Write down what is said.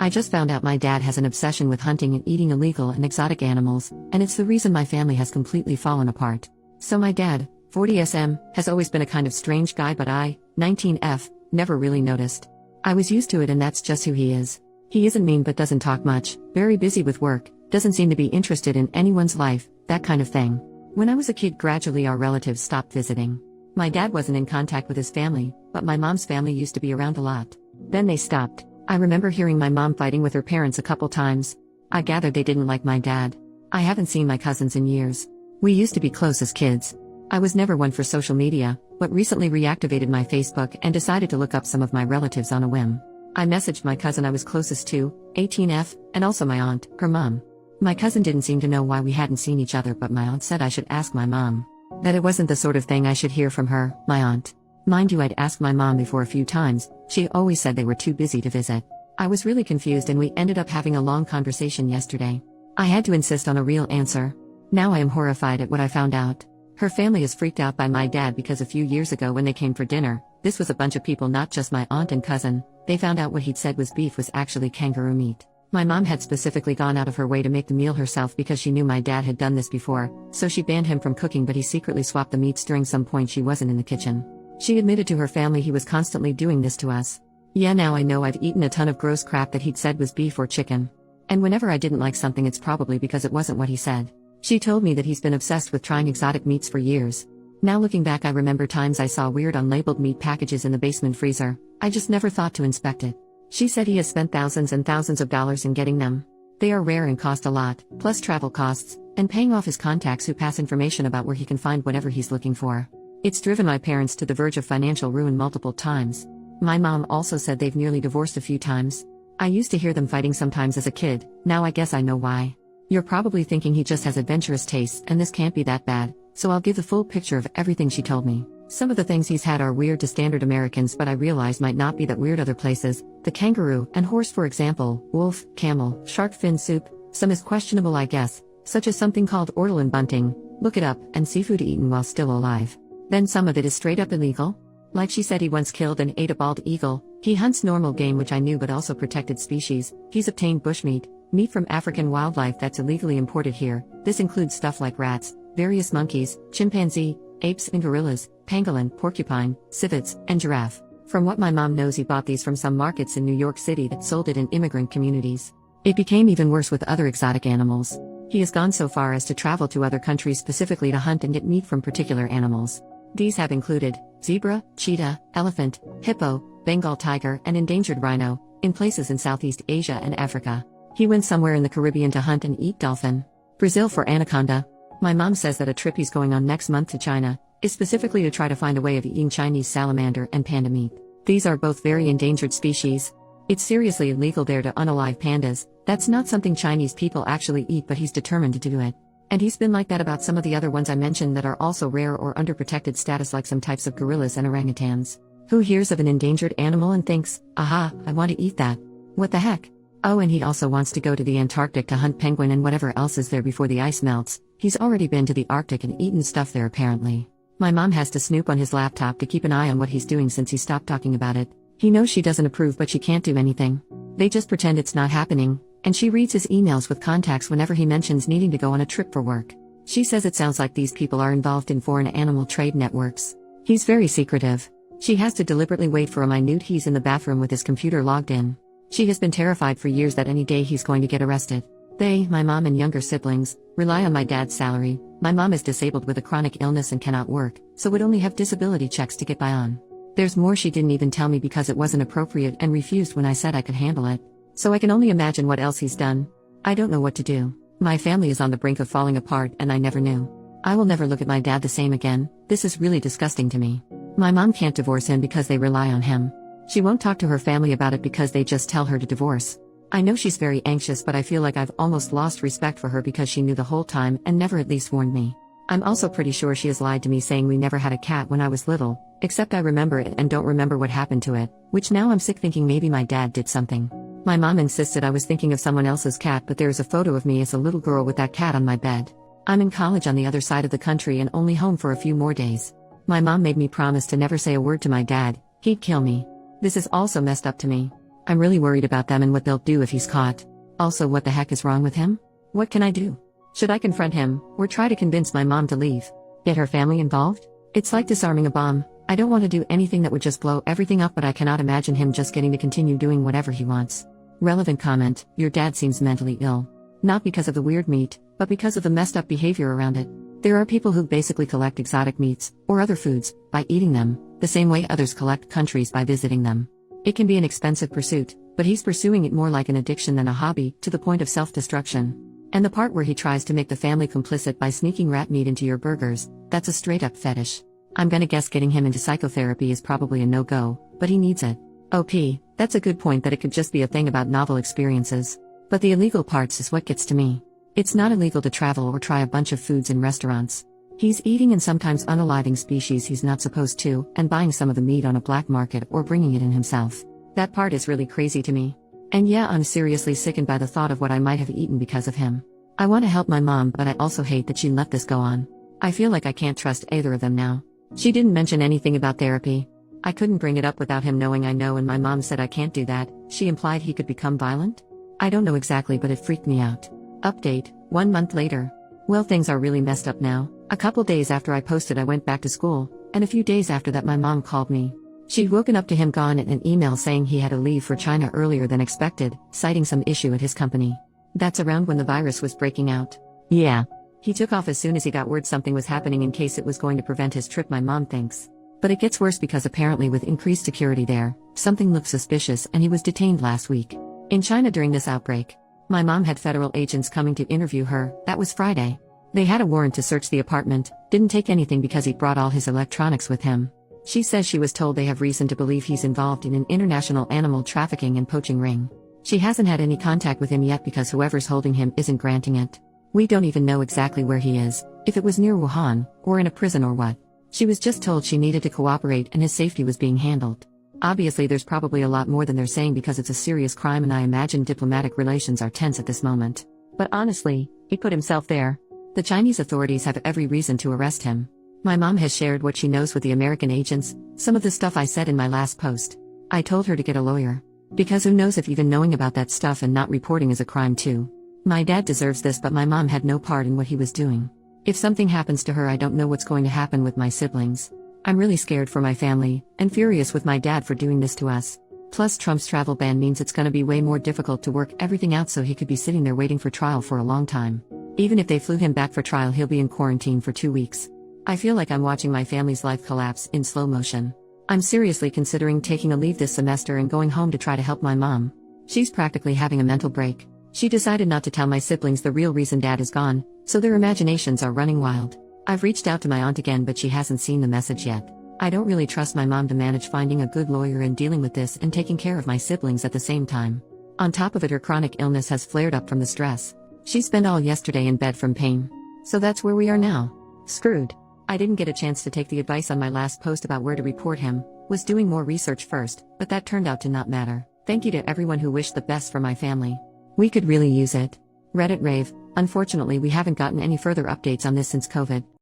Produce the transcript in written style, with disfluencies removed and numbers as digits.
I just found out my dad has an obsession with hunting and eating illegal and exotic animals, and it's the reason my family has completely fallen apart. So my dad, 40SM, has always been a kind of strange guy, but I, 19F, never really noticed. I was used to it, and that's just who he is. He isn't mean but doesn't talk much, very busy with work, doesn't seem to be interested in anyone's life, that kind of thing. When I was a kid, gradually our relatives stopped visiting. My dad wasn't in contact with his family, but my mom's family used to be around a lot. Then they stopped. I remember hearing my mom fighting with her parents a couple times. I gathered they didn't like my dad. I haven't seen my cousins in years. We used to be close as kids. I was never one for social media, but recently reactivated my Facebook and decided to look up some of my relatives on a whim. I messaged my cousin I was closest to, 18F, and also my aunt, her mom. My cousin didn't seem to know why we hadn't seen each other, but my aunt said I should ask my mom. That it wasn't the sort of thing I should hear from her, my aunt. Mind you, I'd asked my mom before a few times. She always said they were too busy to visit. I was really confused, and we ended up having a long conversation yesterday. I had to insist on a real answer. Now I am horrified at what I found out. Her family is freaked out by my dad because a few years ago when they came for dinner, this was a bunch of people, not just my aunt and cousin, they found out what he'd said was beef was actually kangaroo meat. My mom had specifically gone out of her way to make the meal herself because she knew my dad had done this before, so she banned him from cooking, but he secretly swapped the meats during some point she wasn't in the kitchen. She admitted to her family he was constantly doing this to us. Yeah, now I know I've eaten a ton of gross crap that he'd said was beef or chicken. And whenever I didn't like something, it's probably because it wasn't what he said. She told me that he's been obsessed with trying exotic meats for years. Now looking back, I remember times I saw weird unlabeled meat packages in the basement freezer. I just never thought to inspect it. She said he has spent thousands and thousands of dollars in getting them. They are rare and cost a lot, plus travel costs, and paying off his contacts who pass information about where he can find whatever he's looking for. It's driven my parents to the verge of financial ruin multiple times. My mom also said they've nearly divorced a few times. I used to hear them fighting sometimes as a kid, now I guess I know why. You're probably thinking he just has adventurous tastes and this can't be that bad, so I'll give the full picture of everything she told me. Some of the things he's had are weird to standard Americans, but I realize might not be that weird other places. The kangaroo and horse, for example, wolf, camel, shark fin soup. Some is questionable, I guess, such as something called ortolan bunting, look it up, and seafood eaten while still alive. Then some of it is straight up illegal. Like she said, he once killed and ate a bald eagle. He hunts normal game, which I knew, but also protected species. He's obtained bushmeat, meat from African wildlife that's illegally imported here. This includes stuff like rats, various monkeys, chimpanzee, apes and gorillas, pangolin, porcupine, civets, and giraffe. From what my mom knows, he bought these from some markets in New York City that sold it in immigrant communities. It became even worse with other exotic animals. He has gone so far as to travel to other countries specifically to hunt and get meat from particular animals. These have included zebra, cheetah, elephant, hippo, Bengal tiger, and endangered rhino, in places in Southeast Asia and Africa. He went somewhere in the Caribbean to hunt and eat dolphin. Brazil for anaconda. My mom says that a trip he's going on next month to China is specifically to try to find a way of eating Chinese salamander and panda meat. These are both very endangered species. It's seriously illegal there to unalive pandas. That's not something Chinese people actually eat, but he's determined to do it. And he's been like that about some of the other ones I mentioned that are also rare or under protected status, like some types of gorillas and orangutans. Who hears of an endangered animal and thinks, aha, I want to eat that? What the heck? Oh, and he also wants to go to the Antarctic to hunt penguin and whatever else is there before the ice melts. He's already been to the Arctic and eaten stuff there apparently. My mom has to snoop on his laptop to keep an eye on what he's doing since he stopped talking about it. He knows she doesn't approve, but she can't do anything. They just pretend it's not happening, and she reads his emails with contacts whenever he mentions needing to go on a trip for work. She says it sounds like these people are involved in foreign animal trade networks. He's very secretive. She has to deliberately wait for a minute he's in the bathroom with his computer logged in. She has been terrified for years that any day he's going to get arrested. They, my mom and younger siblings, rely on my dad's salary. My mom is disabled with a chronic illness and cannot work, so would only have disability checks to get by on. There's more she didn't even tell me because it wasn't appropriate and refused when I said I could handle it. So I can only imagine what else he's done. I don't know what to do. My family is on the brink of falling apart and I never knew. I will never look at my dad the same again. This is really disgusting to me. My mom can't divorce him because they rely on him. She won't talk to her family about it because they just tell her to divorce. I know she's very anxious, but I feel like I've almost lost respect for her because she knew the whole time and never at least warned me. I'm also pretty sure she has lied to me saying we never had a cat when I was little, except I remember it and don't remember what happened to it, which now I'm sick thinking maybe my dad did something. My mom insisted I was thinking of someone else's cat, but there's a photo of me as a little girl with that cat on my bed. I'm in college on the other side of the country and only home for a few more days. My mom made me promise to never say a word to my dad. He'd kill me. This is also messed up to me. I'm really worried about them and what they'll do if he's caught. Also, what the heck is wrong with him? What can I do? Should I confront him, or try to convince my mom to leave? Get her family involved? It's like disarming a bomb. I don't want to do anything that would just blow everything up, but I cannot imagine him just getting to continue doing whatever he wants. Relevant comment: your dad seems mentally ill. Not because of the weird meat, but because of the messed up behavior around it. There are people who basically collect exotic meats, or other foods, by eating them, the same way others collect countries by visiting them. It can be an expensive pursuit, but he's pursuing it more like an addiction than a hobby, to the point of self-destruction. And the part where he tries to make the family complicit by sneaking rat meat into your burgers, that's a straight-up fetish. I'm gonna guess getting him into psychotherapy is probably a no-go, but he needs it. OP, that's a good point that it could just be a thing about novel experiences. But the illegal parts is what gets to me. It's not illegal to travel or try a bunch of foods in restaurants. He's eating and sometimes unaliving species he's not supposed to, and buying some of the meat on a black market or bringing it in himself. That part is really crazy to me. And yeah, I'm seriously sickened by the thought of what I might have eaten because of him. I want to help my mom, but I also hate that she let this go on. I feel like I can't trust either of them now. She didn't mention anything about therapy. I couldn't bring it up without him knowing I know, and my mom said I can't do that. She implied he could become violent? I don't know exactly, but it freaked me out. Update, 1 month later. Well, things are really messed up now. A couple days after I posted, I went back to school, and a few days after that my mom called me. She'd woken up to him gone and an email saying he had to leave for China earlier than expected, citing some issue at his company. That's around when the virus was breaking out. Yeah. He took off as soon as he got word something was happening in case it was going to prevent his trip, my mom thinks. But it gets worse because apparently with increased security there, something looked suspicious and he was detained last week. In China during this outbreak. My mom had federal agents coming to interview her. That was Friday. They had a warrant to search the apartment, didn't take anything because he brought all his electronics with him. She says she was told they have reason to believe he's involved in an international animal trafficking and poaching ring. She hasn't had any contact with him yet because whoever's holding him isn't granting it. We don't even know exactly where he is, if it was near Wuhan, or in a prison or what. She was just told she needed to cooperate and his safety was being handled. Obviously there's probably a lot more than they're saying because it's a serious crime, and I imagine diplomatic relations are tense at this moment. But honestly, he put himself there. The Chinese authorities have every reason to arrest him. My mom has shared what she knows with the American agents, some of the stuff I said in my last post. I told her to get a lawyer. Because who knows if even knowing about that stuff and not reporting is a crime too. My dad deserves this, but my mom had no part in what he was doing. If something happens to her, I don't know what's going to happen with my siblings. I'm really scared for my family, and furious with my dad for doing this to us. Plus Trump's travel ban means it's gonna be way more difficult to work everything out, so he could be sitting there waiting for trial for a long time. Even if they flew him back for trial, he'll be in quarantine for 2 weeks. I feel like I'm watching my family's life collapse in slow motion. I'm seriously considering taking a leave this semester and going home to try to help my mom. She's practically having a mental break. She decided not to tell my siblings the real reason dad is gone, so their imaginations are running wild. I've reached out to my aunt again, but she hasn't seen the message yet. I don't really trust my mom to manage finding a good lawyer and dealing with this and taking care of my siblings at the same time. On top of it, her chronic illness has flared up from the stress. She spent all yesterday in bed from pain. So that's where we are now. Screwed. I didn't get a chance to take the advice on my last post about where to report him, was doing more research first, but that turned out to not matter. Thank you to everyone who wished the best for my family. We could really use it. Reddit rave. Unfortunately, we haven't gotten any further updates on this since COVID.